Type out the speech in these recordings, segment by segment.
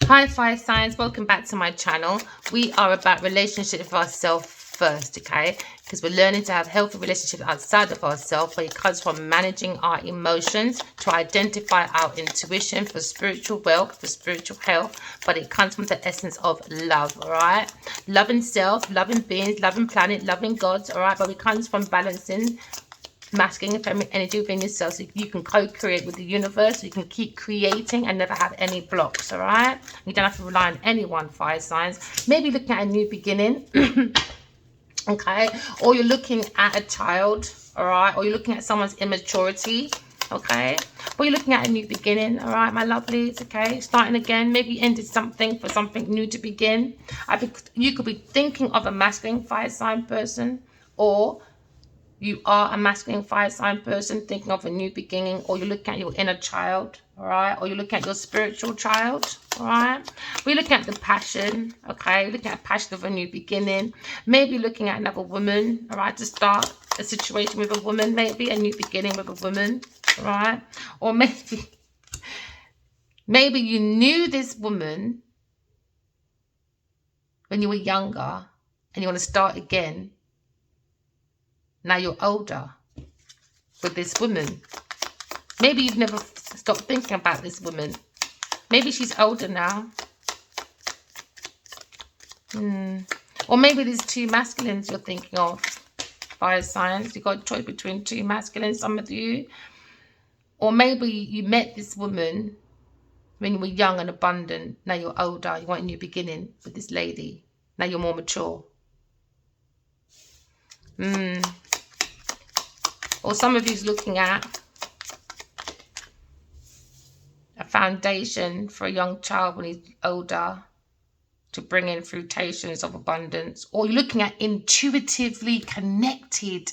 Hi fire signs, welcome back to my channel. We are about relationship with ourselves first, okay? Because we're learning to have healthy relationships outside of ourselves, but it comes from managing our emotions, to identify our intuition for spiritual wealth, for spiritual health, but it comes from the essence of love, all right? Loving self, loving beings, loving planet, loving gods, all right? But it comes from balancing masculine and feminine energy within yourself, so you can co-create with the universe, so you can keep creating and never have any blocks. All right, you don't have to rely on anyone. Fire signs, maybe looking at a new beginning. Okay, or you're looking at a child, all right, or you're looking at someone's immaturity, okay, or you're looking at a new beginning, all right, my lovelies. Okay, starting again, maybe you ended something for something new to begin. You could be thinking of a masculine fire sign person, or you are a masculine fire sign person thinking of a new beginning, or you're looking at your inner child, all right, or you're looking at your spiritual child, all right. We're looking at the passion, okay, we're looking at passion of a new beginning. Maybe looking at another woman, all right, to start a situation with a woman, maybe a new beginning with a woman, all right. Or maybe you knew this woman when you were younger and you want to start again. Now you're older with this woman. Maybe you've never stopped thinking about this woman. Maybe she's older now. Or maybe there's two masculines you're thinking of. Fire signs. You've got a choice between two masculines, some of you. Or maybe you met this woman when you were young and abundant. Now you're older. You want a new beginning with this lady. Now you're more mature. Or some of you's looking at a foundation for a young child when he's older to bring in fruitations of abundance. Or you're looking at intuitively connected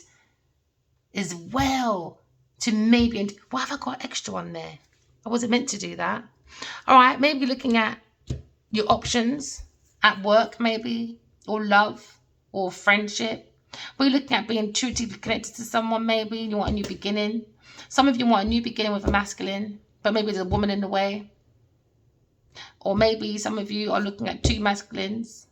as well to maybe, why have I got extra on there? I wasn't meant to do that. All right, maybe you're looking at your options at work, maybe, or love, or friendship. But you're looking at being intuitively connected to someone, maybe. You want a new beginning. Some of you want a new beginning with a masculine, but maybe there's a woman in the way. Or maybe some of you are looking at two masculines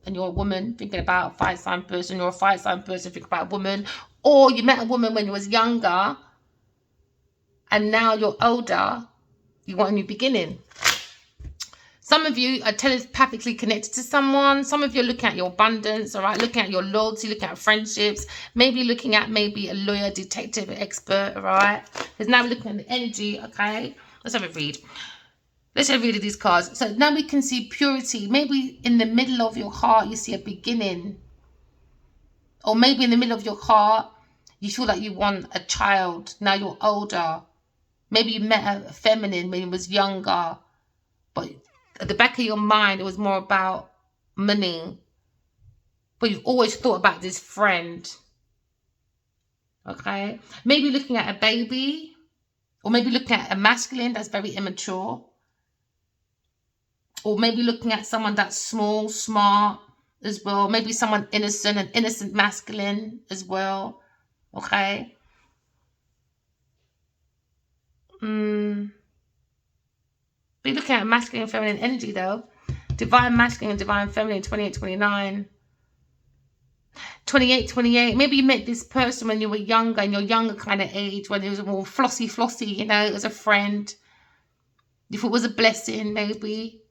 and you're a woman thinking about a fire sign person. You're a fire sign person thinking about a woman. Or you met a woman when you was younger and now you're older. You want a new beginning. Some of you are telepathically connected to someone. Some of you are looking at your abundance, all right? Looking at your loyalty, looking at friendships. Maybe looking at maybe a lawyer, detective, expert, all right? Because now we're looking at the energy, okay? Let's have a read. Let's have a read of these cards. So now we can see purity. Maybe in the middle of your heart, you see a beginning. Or maybe in the middle of your heart, you feel like you want a child. Now you're older. Maybe you met a feminine when you was younger, but at the back of your mind, it was more about money. But you've always thought about this friend. Okay? Maybe looking at a baby. Or maybe looking at a masculine that's very immature. Or maybe looking at someone that's small, smart as well. Maybe someone innocent, an innocent masculine as well. Okay? Be looking at masculine and feminine energy though. Divine masculine and divine feminine, 28, 29. 28, 28. Maybe you met this person when you were younger, in your younger kind of age, when it was more flossy, you know, it was a friend. If it was a blessing, maybe.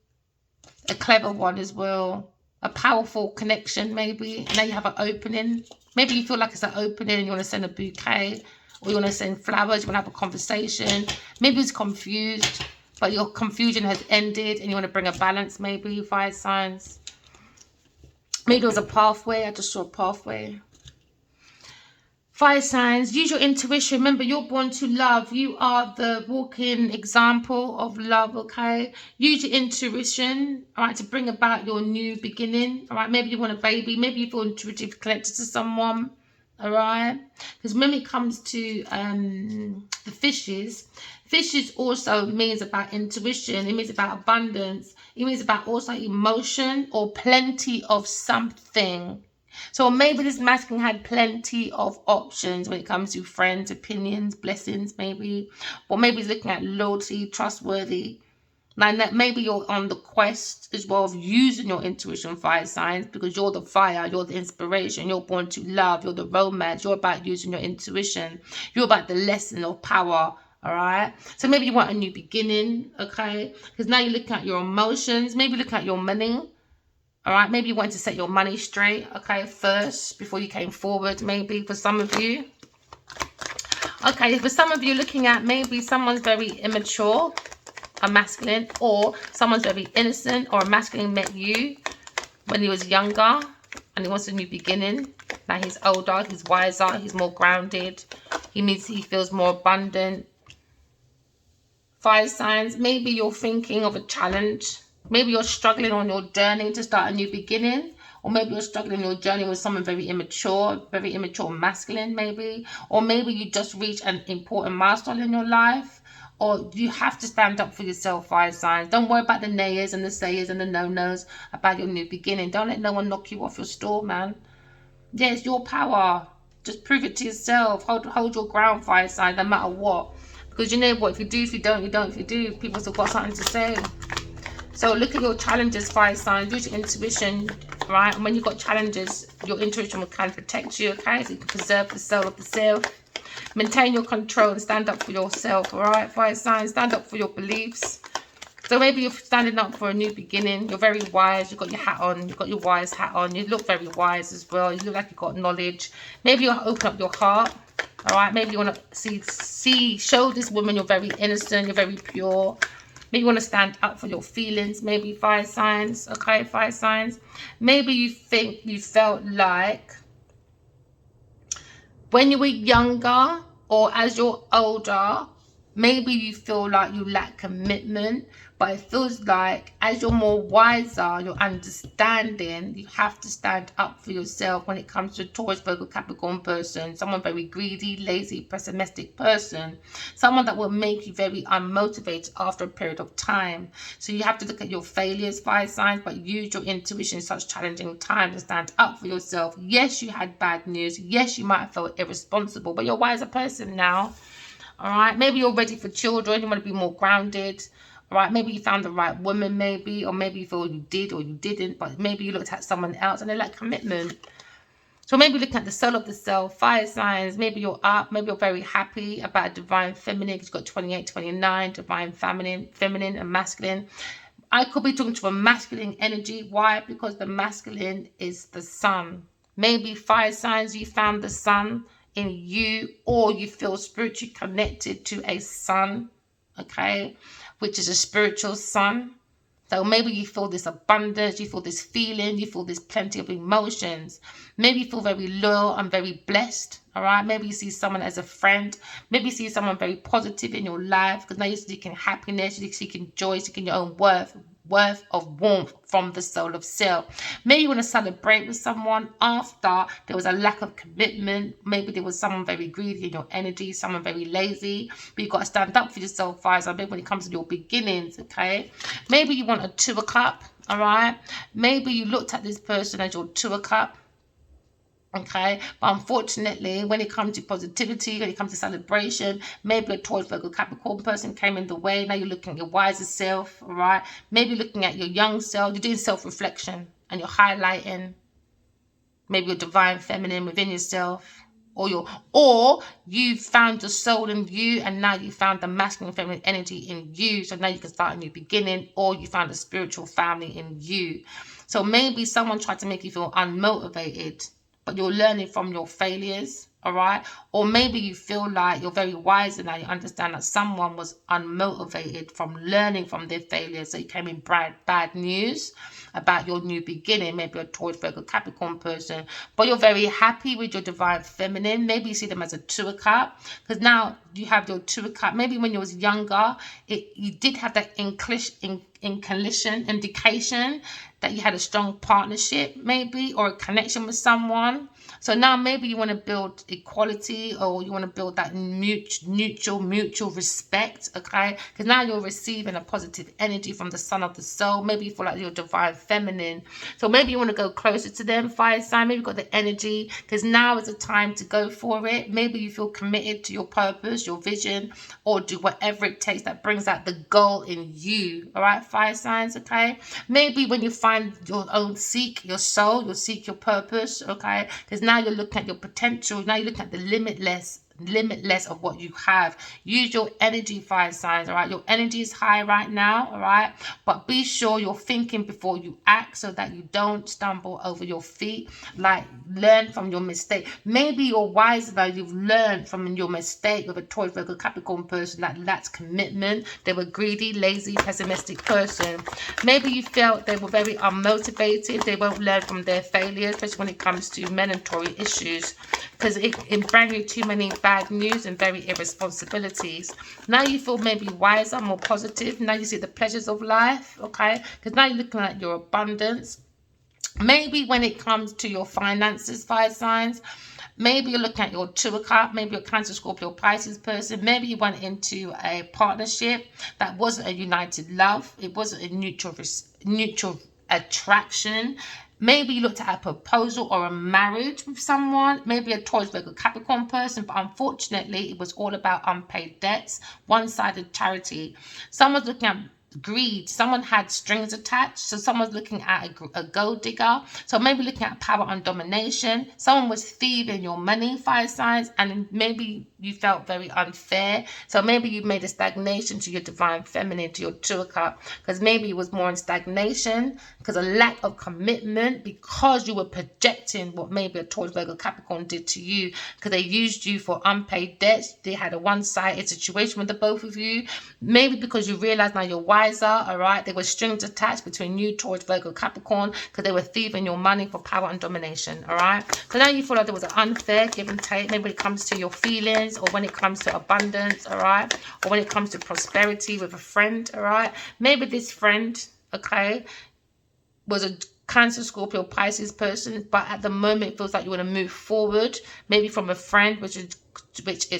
A clever one as well. A powerful connection, maybe. Now you have an opening. Maybe you feel like it's an opening and you want to send a bouquet. Or you want to send flowers, you want to have a conversation. Maybe it's confused, but your confusion has ended and you want to bring a balance, maybe, fire signs. Maybe it was a pathway. I just saw a pathway. Fire signs, use your intuition. Remember, you're born to love. You are the walking example of love, okay? Use your intuition, all right, to bring about your new beginning, all right? Maybe you want a baby. Maybe you feel intuitively connected to someone, all right? Because when it comes to the fishes also means about intuition. It means about abundance. It means about also emotion or plenty of something. So maybe this masculine had plenty of options when it comes to friends, opinions, blessings, maybe. Or maybe he's looking at loyalty, trustworthy. Now, maybe you're on the quest as well of using your intuition, fire signs, because you're the fire, you're the inspiration, you're born to love, you're the romance, you're about using your intuition, you're about the lesson of power. All right. So maybe you want a new beginning. Okay. Because now you're looking at your emotions, maybe look at your money. All right. Maybe you want to set your money straight. Okay. First, before you came forward, maybe for some of you. Okay. For some of you, looking at maybe someone's very immature, a masculine, or someone's very innocent, or a masculine met you when he was younger and he wants a new beginning. Now he's older, he's wiser, he's more grounded, he feels more abundant. Fire signs, maybe you're thinking of a challenge, maybe you're struggling on your journey to start a new beginning, or maybe you're struggling on your journey with someone very immature masculine, maybe, or maybe you just reached an important milestone in your life. Or you have to stand up for yourself, fire signs. Don't worry about the nayers and the sayers and the no-nos about your new beginning. Don't let no one knock you off your store, man. Yeah, it's your power. Just prove it to yourself. Hold your ground, fire signs, no matter what. Because you know what? If you do, if you don't, you don't. If you do, people still got something to say. So look at your challenges, fire signs. Use your intuition, right? And when you've got challenges, your intuition will kind of protect you, okay? So you can preserve the soul of the self. Maintain your control and stand up for yourself, all right, fire signs? Stand up for your beliefs. So maybe you're standing up for a new beginning. You're very wise. You've got your hat on. You've got your wise hat on. You look very wise as well. You look like you've got knowledge. Maybe you'll open up your heart, all right? Maybe you want to show this woman you're very innocent. You're very pure. Maybe you want to stand up for your feelings. Maybe fire signs, okay, fire signs. Maybe you felt like when you were younger or as you're older, maybe you feel like you lack commitment, but it feels like as you're more wiser, you're understanding, you have to stand up for yourself when it comes to a Taurus, Virgo, Capricorn person, someone very greedy, lazy, pessimistic person, someone that will make you very unmotivated after a period of time. So you have to look at your failures, fire signs, but use your intuition in such challenging times to stand up for yourself. Yes, you had bad news. Yes, you might have felt irresponsible, but you're a wiser person now. All right, maybe you're ready for children. You want to be more grounded. All right, maybe you found the right woman, maybe, or maybe you feel you did or you didn't, but maybe you looked at someone else and they like commitment. So maybe looking at the soul of the self, fire signs, maybe you're up, maybe you're very happy about divine feminine, because you've got 28, 29, divine feminine and masculine. I could be talking to a masculine energy. Why? Because the masculine is the sun. Maybe fire signs, you found the sun in you, or you feel spiritually connected to a sun, okay, which is a spiritual sun. So maybe you feel this abundance, you feel this feeling, you feel this plenty of emotions. Maybe you feel very loyal and very blessed, all right? Maybe you see someone as a friend. Maybe you see someone very positive in your life, because now you're seeking happiness, you're seeking joy, seeking your own worth of warmth from the soul of self. Maybe you want to celebrate with someone after there was a lack of commitment. Maybe there was someone very greedy in your energy, someone very lazy, but you've got to stand up for yourself, fire. So maybe when it comes to your beginnings, okay? Maybe you want a 2 of cup, all right? Maybe you looked at this person as your 2 of cup, okay, but unfortunately when it comes to positivity, when it comes to celebration, maybe a Taurus, Virgo, Capricorn person came in the way. Now you're looking at your wiser self, all right? Maybe looking at your young self. You're doing self-reflection and you're highlighting maybe your divine feminine within yourself, or you found the soul in you, and now you found the masculine feminine energy in you, so now you can start a new beginning, or you found a spiritual family in you. So maybe someone tried to make you feel unmotivated, but you're learning from your failures, all right? Or maybe you feel like you're very wise and now you understand that someone was unmotivated from learning from their failures. So you came in bad news about your new beginning. Maybe a Taurus, Virgo, Capricorn person, but you're very happy with your divine feminine. Maybe you see them as a 2 of cup, because now you have your 2 of cup. Maybe when you was younger, you did have that indication that you had a strong partnership, maybe, or a connection with someone. So now maybe you want to build equality, or you want to build that mutual respect, okay? Because now you're receiving a positive energy from the sun of the soul. Maybe you feel like you're divine feminine. So maybe you want to go closer to them, fire sign. Maybe you've got the energy, because now is the time to go for it. Maybe you feel committed to your purpose, your vision, or do whatever it takes that brings out the goal in you. All right, fire signs, okay? Maybe when you find your own seek your soul, you'll seek your purpose, okay? Because now you're looking at your potential. Now you're looking at the limitless of what you have. Use your energy, fire signs. All right, your energy is high right now. All right, but be sure you're thinking before you act, so that you don't stumble over your feet. Like, learn from your mistake. Maybe you're wise now. You've learned from your mistake with a Taurus, Virgo, Capricorn person that lacks commitment. They were greedy, lazy, pessimistic person. Maybe you felt they were very unmotivated. They won't learn from their failures, especially when it comes to men and Tory issues, because it brings you too many bad news and very irresponsibilities. Now you feel maybe wiser, more positive. Now you see the pleasures of life, okay? Because now you're looking at your abundance. Maybe when it comes to your finances, fire signs, maybe you're looking at your Two of Cups. Maybe you're Cancer, Scorpio, Pisces person. Maybe you went into a partnership that wasn't a united love. It wasn't a neutral attraction. Maybe you looked at a proposal or a marriage with someone, maybe a Taurus, Virgo, Capricorn person, but unfortunately it was all about unpaid debts, one-sided charity. Someone's looking at greed. Someone had strings attached. So someone's looking at a gold digger. So maybe looking at power and domination. Someone was thieving your money, fire signs, and maybe you felt very unfair. So maybe you made a stagnation to your divine feminine, to your Two of Cups, because maybe it was more in stagnation, because a lack of commitment, because you were projecting what maybe a Taurus, Virgo, Capricorn did to you, because they used you for unpaid debts. They had a one-sided situation with the both of you. Maybe because you realize now you're wiser, all right? There were strings attached between you, Taurus, Virgo, Capricorn, because they were thieving your money for power and domination, all right? So now you feel like there was an unfair give and take, maybe when it comes to your feelings, or when it comes to abundance, all right? Or when it comes to prosperity with a friend, all right? Maybe this friend, okay, was a Cancer, Scorpio, Pisces person, but at the moment it feels like you want to move forward, maybe from a friend, which is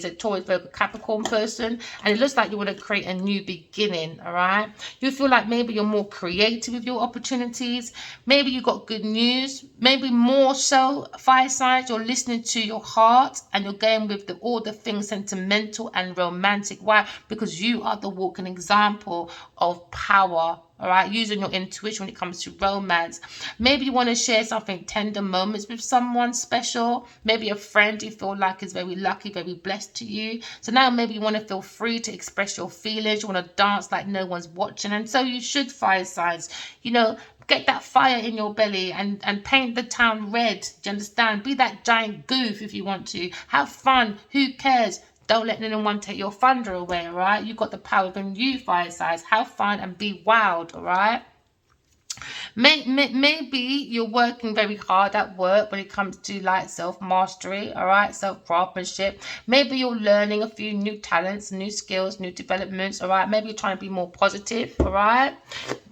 a Taurus, Virgo, Capricorn person, and it looks like you want to create a new beginning, all right? You feel like maybe you're more creative with your opportunities. Maybe you got good news. Maybe more so, fire signs, you're listening to your heart and you're going with all the things sentimental and romantic. Why? Because you are the walking example of power. All right, using your intuition when it comes to romance. Maybe you want to share something tender moments with someone special. Maybe a friend you feel like is very lucky, very blessed to you. So now maybe you want to feel free to express your feelings. You want to dance like no one's watching. And so you should, fire signs. You know, get that fire in your belly and paint the town red. Do you understand? Be that giant goof if you want to. Have fun. Who cares? Don't let anyone take your thunder away, all right? You've got the power within you, fire signs. Have fun and be wild, all right? Maybe you're working very hard at work when it comes to like self-mastery, all right? Self-craftsmanship. Maybe you're learning a few new talents, new skills, new developments, all right? Maybe you're trying to be more positive, all right?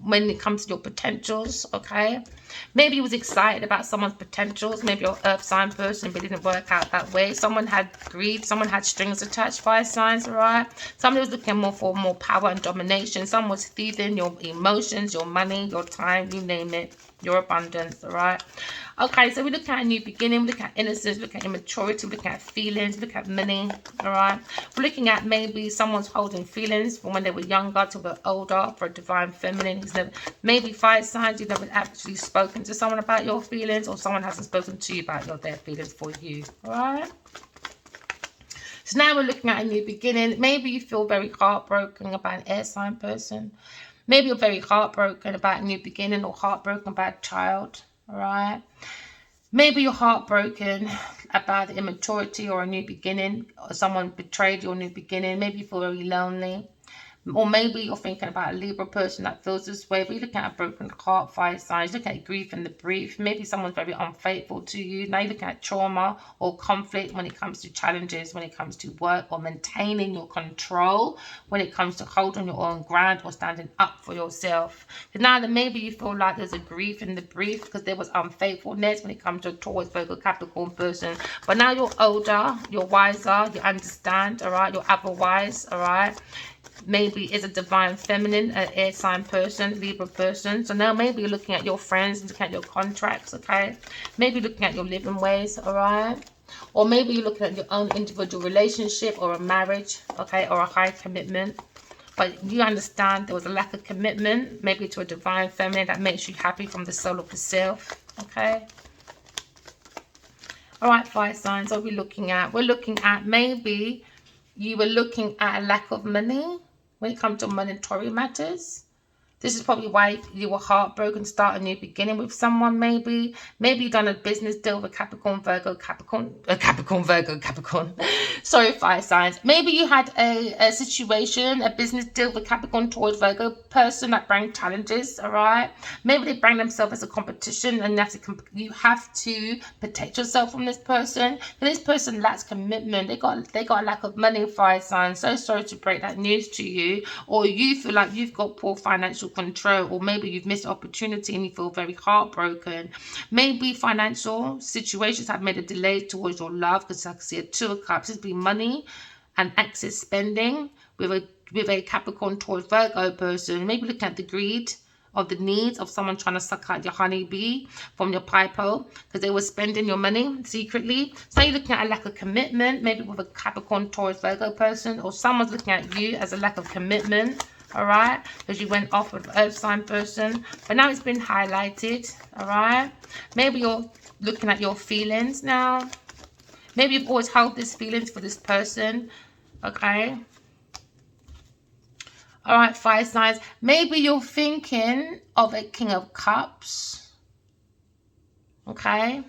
When it comes to your potentials, okay? Maybe you was excited about someone's potentials. Maybe you're earth sign person, but it didn't work out that way. Someone had greed. Someone had strings attached, fire signs, all right? Somebody was looking more for more power and domination. Someone was thieving your emotions, your money, your time, you name it, your abundance, all right? Okay, so we look at a new beginning. We look at innocence. We look at immaturity. We look at feelings. We look at money, all right? We're looking at maybe someone's holding feelings from when they were younger to when older for a divine feminine. Maybe fire signs, you've never actually spoken to someone about your feelings, or someone hasn't spoken to you about their feelings for you, all right? So now we're looking at a new beginning. Maybe you feel very heartbroken about an air sign person. Maybe you're very heartbroken about a new beginning, or heartbroken about a child, all right? Maybe you're heartbroken about the immaturity or a new beginning, or someone betrayed your new beginning. Maybe you feel very lonely. Or maybe you're thinking about a Libra person that feels this way. But you're looking at a broken heart, fire signs. Look at grief and the brief. Maybe someone's very unfaithful to you. Now you're looking at trauma or conflict when it comes to challenges, when it comes to work, or maintaining your control, when it comes to holding your own ground or standing up for yourself. Because now that maybe you feel like there's a grief in the brief because there was unfaithfulness when it comes to a Taurus, Virgo, Capricorn person. But now you're older, you're wiser, you understand, all right? You're otherwise, all right? Maybe is a divine feminine, an air sign person, Libra person. So now maybe you're looking at your friends, looking at your contracts, okay? Maybe looking at your living ways, all right? Or maybe you're looking at your own individual relationship or a marriage, okay? Or a high commitment. But you understand there was a lack of commitment, maybe to a divine feminine that makes you happy from the soul of the self, okay? All right, fire signs, what are we looking at? We're looking at maybe you were looking at a lack of money when it comes to monetary matters. This is probably why you were heartbroken, start a new beginning with someone, maybe. Maybe you've done a business deal with Capricorn, Virgo, Capricorn. Sorry, fire signs. Maybe you had a situation, a business deal with Capricorn, Taurus, Virgo person that bring challenges, all right? Maybe they bring themselves as a competition and you have to protect yourself from this person. But this person lacks commitment. They got a lack of money, fire signs. So sorry to break that news to you. Or you feel like you've got poor financial control, or maybe you've missed opportunity and you feel very heartbroken. Maybe financial situations have made a delay towards your love, because I can see a Two of Cups. This be money and excess spending with a Capricorn, Taurus, Virgo person. Maybe looking at the greed of the needs of someone trying to suck out your honeybee from your pipe hole because they were spending your money secretly. So you're looking at a lack of commitment, maybe with a Capricorn, Taurus, Virgo person, or someone's looking at you as a lack of commitment. All right, because you went off with earth sign person, but now it's been highlighted. All right, maybe you're looking at your feelings now. Maybe you've always held these feelings for this person. Okay, all right, fire signs. Maybe you're thinking of a King of Cups. Okay,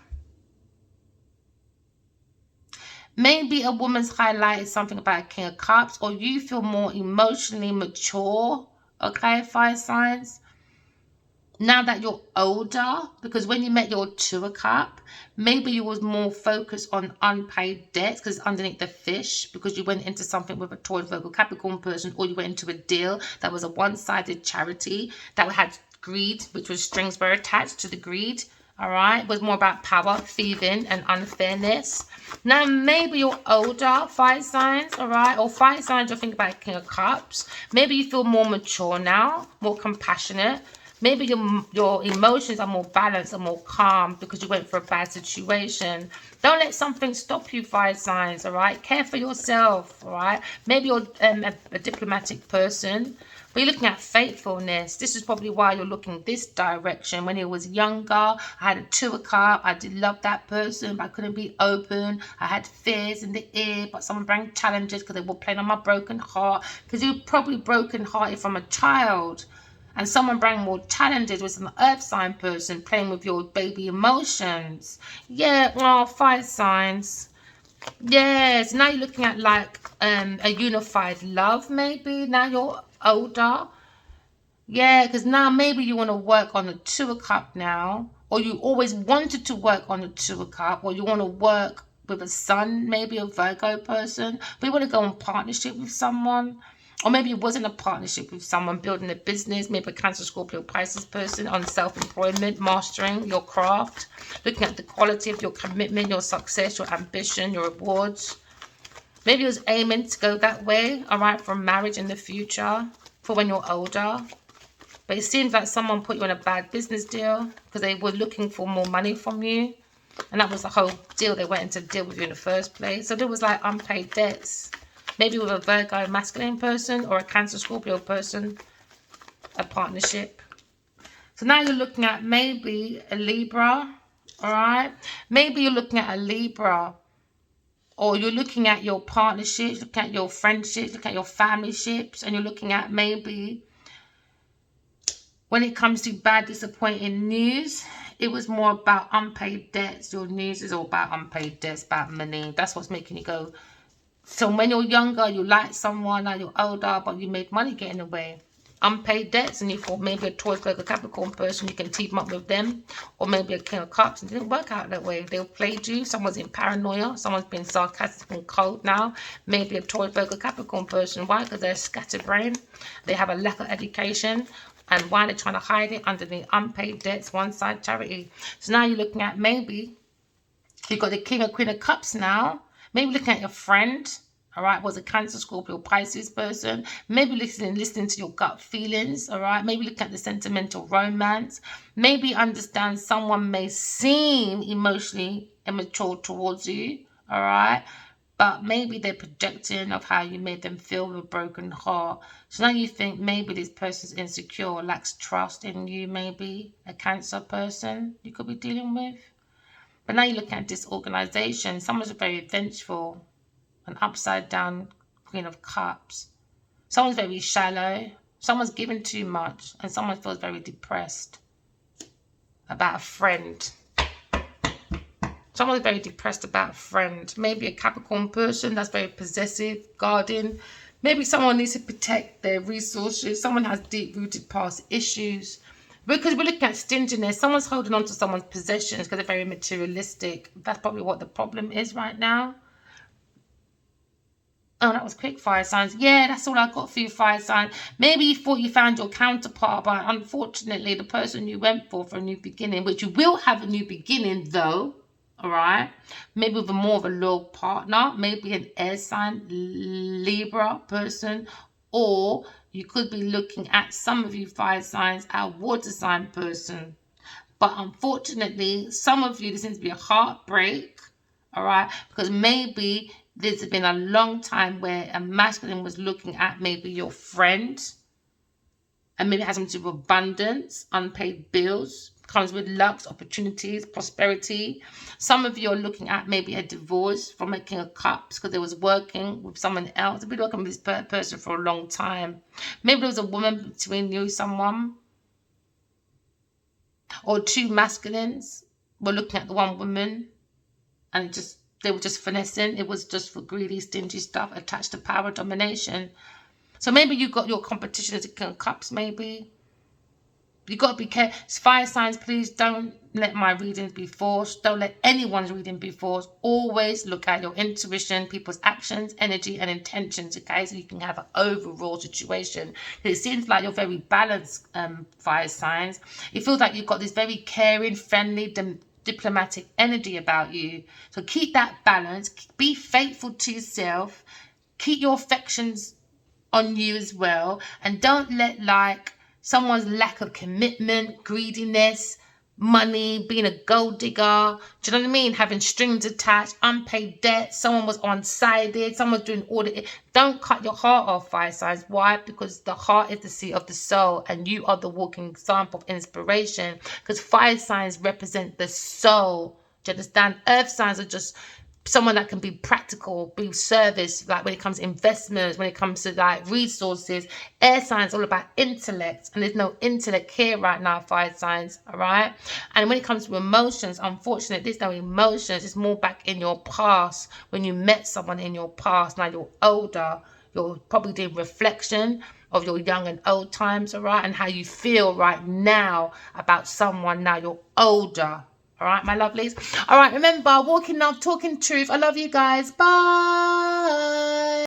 maybe a woman's highlighted something about a King of Cups, or you feel more emotionally mature, okay, fire signs, now that you're older, because when you met your Two of Cups, maybe you was more focused on unpaid debts because it's underneath the fish, because you went into something with a Taurus, Virgo, Capricorn person, or you went into a deal that was a one-sided charity that had greed, which was strings were attached to the greed. All right, it was more about power, thieving, and unfairness. Now, maybe you're older, fire signs, all right, or fire signs, you're thinking about King of Cups. Maybe you feel more mature now, more compassionate. Maybe your emotions are more balanced and more calm because you went for a bad situation. Don't let something stop you, fire signs, all right? Care for yourself, all right? Maybe you're a diplomatic person, but you're looking at faithfulness. This is probably why you're looking this direction. When he was younger, I had a Two of Cups. I did love that person, but I couldn't be open. I had fears in the ear, but someone brought challenges because they were playing on my broken heart. Because you're probably broken-hearted from a child. And someone bringing more challenges with an earth sign person playing with your baby emotions. Yeah, well, fire signs. Yes, now you're looking at like a unified love maybe. Now you're older. Yeah, because now maybe you want to work on the Two of Cups now. Or you always wanted to work on the Two of Cups. Or you want to work with a Sun, maybe a Virgo person. But you want to go in partnership with someone. Or maybe it wasn't a partnership with someone building a business, maybe a Cancer, Scorpio, Pisces person on self-employment, mastering your craft, looking at the quality of your commitment, your success, your ambition, your rewards. Maybe it was aiming to go that way, all right, for marriage in the future, for when you're older. But it seems like someone put you in a bad business deal because they were looking for more money from you. And that was the whole deal. They went into deal with you in the first place. So there was like unpaid debts. Maybe with a Virgo masculine person or a Cancer Scorpio person, a partnership. So now you're looking at maybe a Libra, all right? Maybe you're looking at a Libra, or you're looking at your partnerships, looking at your friendships, looking at your family ships, and you're looking at maybe when it comes to bad, disappointing news, it was more about unpaid debts. Your news is all about unpaid debts, about money. That's what's making you go So when you're younger, you like someone, now you're older, but you made money getting away. Unpaid debts, and you thought maybe a Taurus, Virgo, Capricorn person, you can team up with them, or maybe a King of Cups. It didn't work out that way. They played you. Someone's in paranoia. Someone's been sarcastic and cold now. Maybe a Taurus, Virgo, Capricorn person. Why? Because they're scatterbrained. They have a lack of education. And why they're trying to hide it under the unpaid debts, one side charity. So now you're looking at maybe you've got the King or Queen of Cups now. Maybe looking at your friend, all right, was a Cancer, Scorpio, Pisces person. Maybe listening to your gut feelings, all right. Maybe looking at the sentimental romance. Maybe understand someone may seem emotionally immature towards you, all right. But maybe they're projecting of how you made them feel with a broken heart. So now you think maybe this person's insecure, lacks trust in you, maybe a Cancer person you could be dealing with. But now you look at disorganization. Someone's very vengeful, an upside down Queen of Cups. Someone's very shallow. Someone's given too much, and someone feels very depressed about a friend. Someone's very depressed about a friend. Maybe a Capricorn person that's very possessive, guarding. Maybe someone needs to protect their resources. Someone has deep-rooted past issues. Because we're looking at stinginess. Someone's holding on to someone's possessions because they're very materialistic. That's probably what the problem is right now. Oh, that was quick, fire signs. Yeah, that's all I got for you, fire sign. Maybe you thought you found your counterpart, but unfortunately, the person you went for a new beginning, which you will have a new beginning though, all right? Maybe with more of a loyal partner, maybe an air sign, Libra person, or you could be looking at, some of you fire signs, a water sign person. But unfortunately, some of you, this seems to be a heartbreak, all right? Because maybe there's been a long time where a masculine was looking at maybe your friend, and maybe it has something to do with abundance, unpaid bills, comes with luck, opportunities, prosperity. Some of you are looking at maybe a divorce from a King of Cups because they was working with someone else. They've been working with this person for a long time. Maybe there was a woman between you, someone, or two masculines were looking at the one woman, and they were just finessing. It was just for greedy, stingy stuff attached to power, domination. So maybe you got your competition as a King of Cups, maybe. You got to be careful. Fire signs, please don't let my readings be forced. Don't let anyone's reading be forced. Always look at your intuition, people's actions, energy, and intentions, okay? So you can have an overall situation. It seems like you're very balanced, fire signs. It feels like you've got this very caring, friendly, diplomatic energy about you. So keep that balance. Be faithful to yourself. Keep your affections on you as well. And don't let someone's lack of commitment, greediness, money, being a gold digger, do you know what I mean? Having strings attached, unpaid debt, someone was one-sided, someone's doing all the... Don't cut your heart off, fire signs. Why? Because the heart is the seat of the soul, and you are the walking example of inspiration. Because fire signs represent the soul. Do you understand? Earth signs are just someone that can be practical, be service, like when it comes to investments, when it comes to like resources. Air signs all about intellect, and there's no intellect here right now, fire signs, all right? And when it comes to emotions, unfortunately, there's no emotions. It's more back in your past, when you met someone in your past. Now you're older, you're probably doing reflection of your young and old times, all right? And how you feel right now about someone now you're older. All right, my lovelies. All right, remember, walking love, talking truth. I love you guys. Bye.